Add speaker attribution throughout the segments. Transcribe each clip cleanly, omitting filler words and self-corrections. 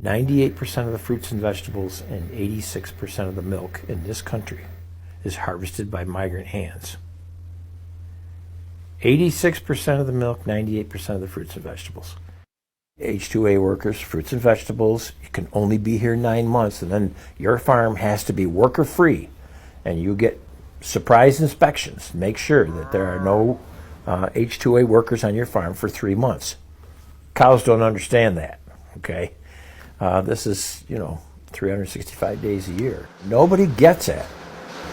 Speaker 1: 98% of the fruits and vegetables and 86% of the milk in this country is harvested by migrant hands. 86% of the milk, 98% of the fruits and vegetables. H-2A workers, fruits and vegetables, you can only be here 9 months, and then your farm has to be worker-free, and you get surprise inspections. Make sure that there are no H-2A workers on your farm for 3 months. Cows don't understand that, okay? This is, 365 days a year. Nobody gets it.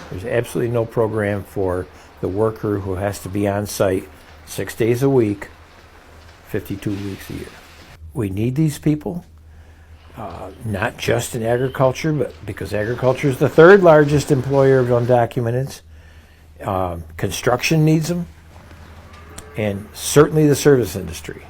Speaker 1: There's absolutely no program for the worker who has to be on site 6 days a week, 52 weeks a year. We need these people, not just in agriculture, but because agriculture is the third largest employer of undocumented. Construction needs them, and certainly the service industry.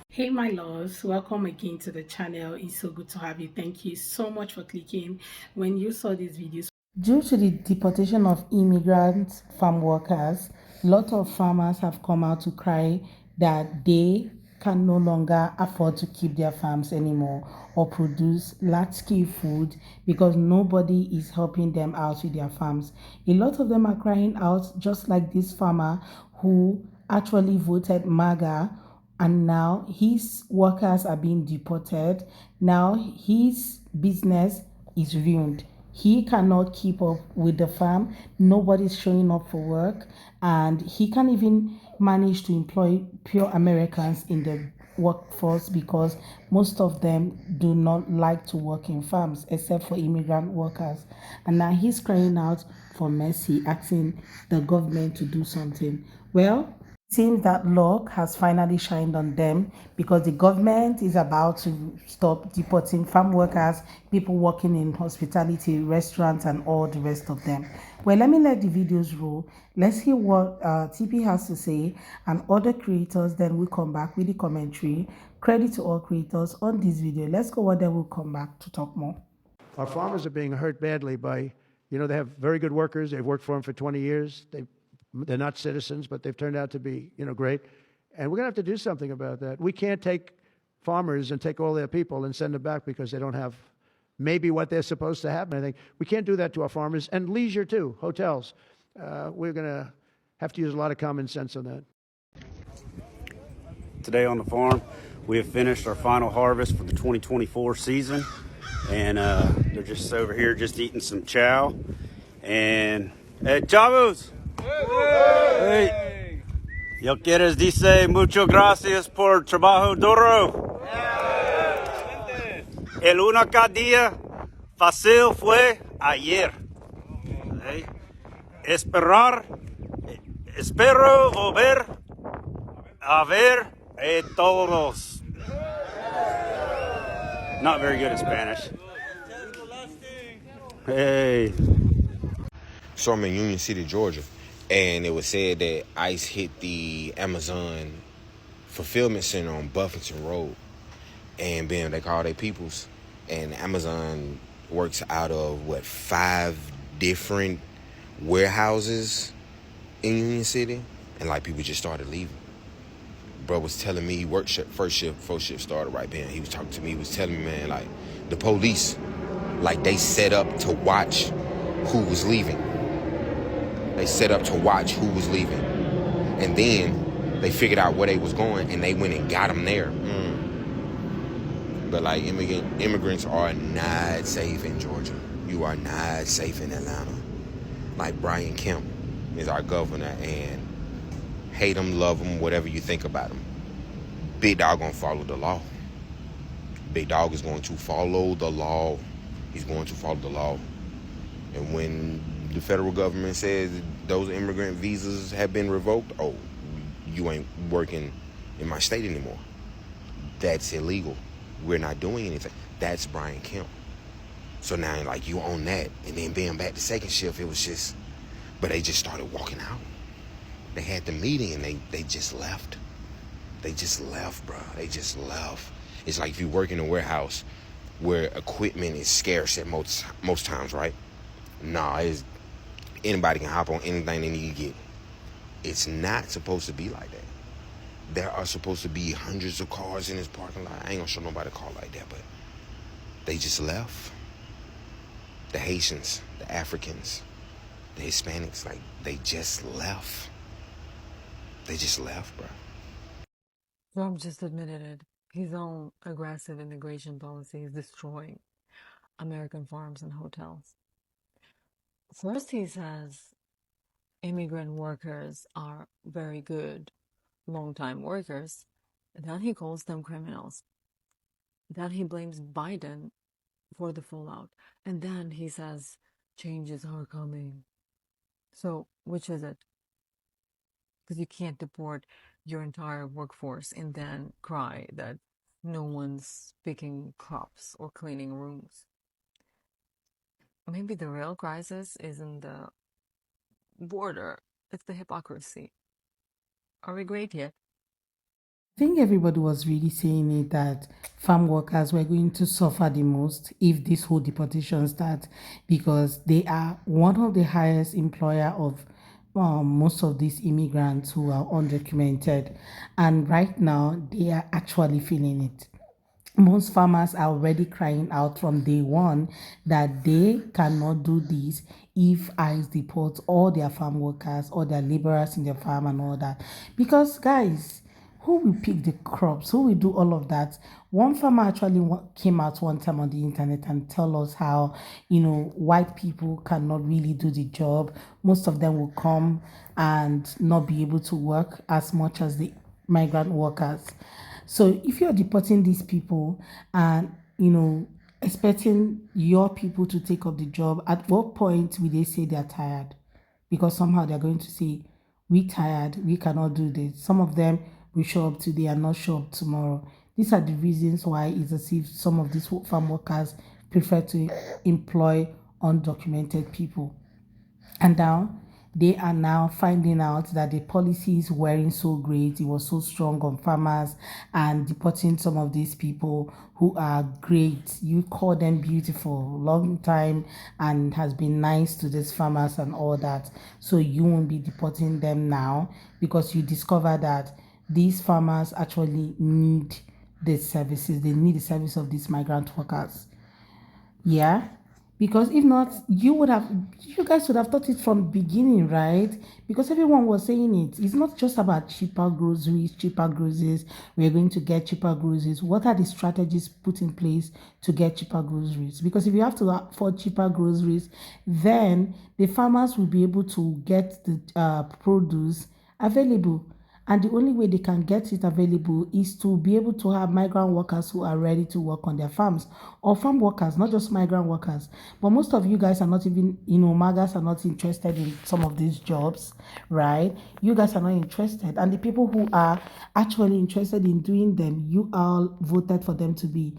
Speaker 2: Hey my loves, welcome again to the channel. It's so good to have you. Thank you so much for clicking when you saw these videos. Due to the deportation of immigrant farm workers, a lot of farmers have come out to cry that they can no longer afford to keep their farms anymore or produce large-scale food because nobody is helping them out with their farms. A lot of them are crying out, just like this farmer who actually voted MAGA, and now his workers are being deported. Now his business is ruined. He cannot keep up with the farm. Nobody's showing up for work, and he can't even manage to employ pure Americans in the workforce because most of them do not like to work in farms except for immigrant workers. And now he's crying out for mercy, asking the government to do something. Well, it seems that luck has finally shined on them because the government is about to stop deporting farm workers, people working in hospitality, restaurants, and all the rest of them. Well, let me let the videos roll. Let's hear what TP has to say and other creators. Then we'll come back with the commentary. Credit to all creators on this video. Let's go, then we'll come back to talk more.
Speaker 3: Our farmers are being hurt badly by, they have very good workers. They've worked for them for 20 years. They're not citizens, but they've turned out to be, great. And we're going to have to do something about that. We can't take farmers and take all their people and send them back because they don't have maybe what they're supposed to have. And I think we can't do that to our farmers. And leisure, too, hotels. We're going to have to use a lot of common sense on that.
Speaker 4: Today on the farm, we have finished our final harvest for the 2024 season. And they're just over here just eating some chow. And, hey, chavos! Hey. Yo quieres dice mucho gracias por trabajo duro. El único día fácil fue ayer. Hey. Espero volver a ver a todos. Not very good at Spanish. Hey.
Speaker 5: So I'm in Union City, Georgia. And it was said that ICE hit the Amazon fulfillment center on Buffington Road. And then they call their peoples. And Amazon works out of, 5 different warehouses in Union City? And, people just started leaving. Bro was telling me he worked first shift started right then. He was talking to me. He was telling me, man, the police, they set up to watch who was leaving. They set up to watch who was leaving. And then they figured out where they was going, and they went and got them there. But, immigrants are not safe in Georgia. You are not safe in Atlanta. Brian Kemp is our governor, and hate him, love him, whatever you think about him. Big Dog gonna follow the law. Big Dog is going to follow the law. He's going to follow the law. And when the federal government says those immigrant visas have been revoked, oh, you ain't working in my state anymore. That's illegal. We're not doing anything. That's Brian Kemp. So now, you own that. And then being back to second shift, it was just, but they just started walking out. They had the meeting and they just left. They just left, bro. They just left. It's like if you work in a warehouse where equipment is scarce at most times, right? Nah, anybody can hop on anything they need to get. It's not supposed to be like that. There are supposed to be hundreds of cars in this parking lot. I ain't gonna show nobody a car like that, but they just left. The Haitians, the Africans, the Hispanics, like, they just left. They just left, bro.
Speaker 6: Trump just admitted it. His own aggressive immigration policy is destroying American farms and hotels. First, he says immigrant workers are very good, long-time workers. Then he calls them criminals. Then he blames Biden for the fallout. And then he says changes are coming. So, which is it? Because you can't deport your entire workforce and then cry that no one's picking crops or cleaning rooms. Maybe the real crisis isn't the border, it's the hypocrisy. Are we great yet?
Speaker 2: I think everybody was really saying it that farm workers were going to suffer the most if this whole deportation starts, because they are one of the highest employer of most of these immigrants who are undocumented, and right now they are actually feeling it. Most farmers are already crying out from day one that they cannot do this if ICE deport all their farm workers or their laborers in their farm and all that. Because, guys, who will pick the crops? Who will do all of that? One farmer actually came out one time on the internet and tell us how, white people cannot really do the job. Most of them will come and not be able to work as much as the migrant workers. So if you're deporting these people and, expecting your people to take up the job, at what point will they say they're tired? Because somehow they're going to say, we tired, we cannot do this. Some of them will show up today and not show up tomorrow. These are the reasons why it's as if some of these farm workers prefer to employ undocumented people. And now they are now finding out that the policies weren't so great. It was so strong on farmers and deporting some of these people who are great. You call them beautiful, long time, and has been nice to these farmers and all that. So you won't be deporting them now because you discover that these farmers actually need the services. They need the service of these migrant workers. Yeah, because if not, you guys would have thought it from beginning, right? Because everyone was saying it. It's not just about cheaper groceries, cheaper groceries. We're going to get cheaper groceries. What are the strategies put in place to get cheaper groceries? Because if you have to afford cheaper groceries, then the farmers will be able to get the produce available. And the only way they can get it available is to be able to have migrant workers who are ready to work on their farms, or farm workers, not just migrant workers. But most of you guys are not even, MAGAs are not interested in some of these jobs, right? You guys are not interested. And the people who are actually interested in doing them, you all voted for them to be,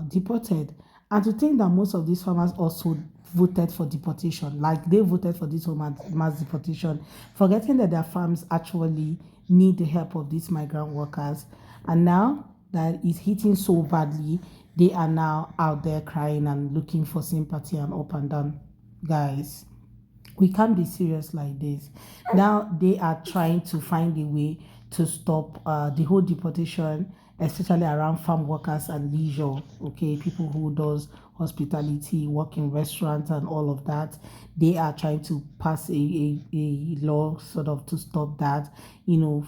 Speaker 2: deported. And to think that most of these farmers also voted for deportation, like they voted for this whole mass deportation, forgetting that their farms actually need the help of these migrant workers. And now that it's hitting so badly, they are now out there crying and looking for sympathy and up and down. Guys, we can't be serious like this. Now they are trying to find a way to stop the whole deportation, especially around farm workers and leisure. Okay, people who does hospitality, work in restaurants and all of that. They are trying to pass a law sort of to stop that,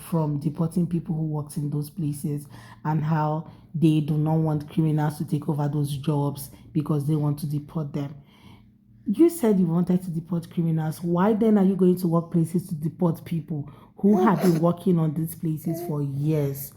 Speaker 2: from deporting people who works in those places, and how they do not want criminals to take over those jobs because they want to deport them. You said you wanted to deport criminals. Why then are you going to workplaces to deport people who have been working on these places for years?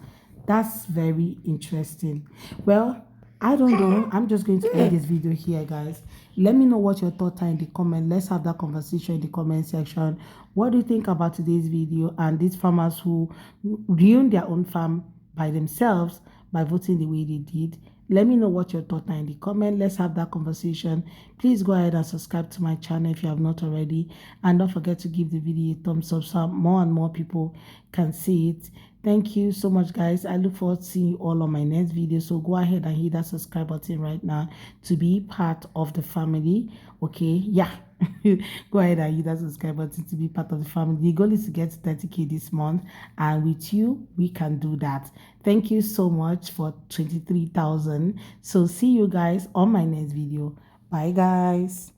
Speaker 2: That's very interesting. Well, I don't know. I'm just going to end this video here, guys. Let me know what your thoughts are in the comment. Let's have that conversation in the comment section. What do you think about today's video and these farmers who ruined their own farm by themselves by voting the way they did? Let me know what your thoughts are in the comment. Let's have that conversation. Please go ahead and subscribe to my channel if you have not already. And don't forget to give the video a thumbs up so more and more people can see it. Thank you so much, guys. I look forward to seeing you all on my next video. So go ahead and hit that subscribe button right now to be part of the family. Okay, yeah. Go ahead and hit that subscribe button to be part of the family. The goal is to get to 30K this month, and with you we can do that. Thank you so much for 23,000. So see you guys on my next video. Bye, guys.